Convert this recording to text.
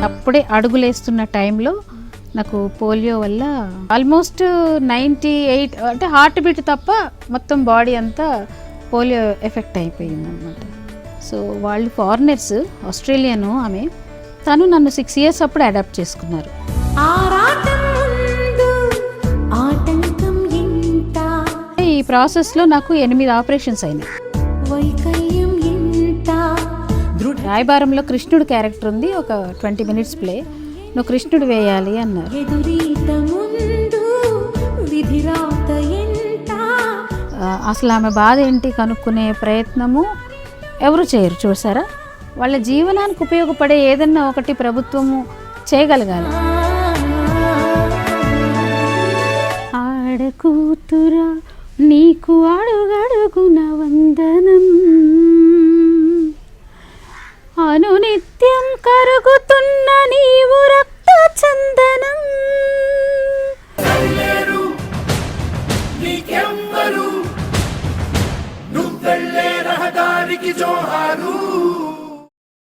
అప్పుడే అడుగులేస్తున్న టైంలో నాకు పోలియో వల్ల ఆల్మోస్ట్ 98 అంటే హార్ట్ బీట్ తప్ప మొత్తం బాడీ అంతా పోలియో ఎఫెక్ట్ అయిపోయింది అనమాట. సో వాళ్ళు ఫారినర్స్, ఆస్ట్రేలియను ఆమె, తను నన్ను 6 years అప్పుడు అడాప్ట్ చేసుకున్నారు. ఈ ప్రాసెస్లో నాకు 8 ఆపరేషన్స్ అయినాయి. రాయబారంలో కృష్ణుడు క్యారెక్టర్ ఉంది, ఒక 20 minutes ప్లే. నువ్వు కృష్ణుడు వేయాలి అన్నారు. అసలు ఆమె బాధ ఏంటి కనుక్కునే ప్రయత్నము ఎవరు చేయరు. చూసారా, వాళ్ళ జీవనానికి ఉపయోగపడే ఏదన్నా ఒకటి ప్రభుత్వము చేయగలగాలి. ఆడకూతురా నీకు అడుగడుగున వందనం, అనునిత్యం కరుగుతున్న నీవు రక్త చందనం. నువ్వెళ్ళే రహదారికి జోహారు.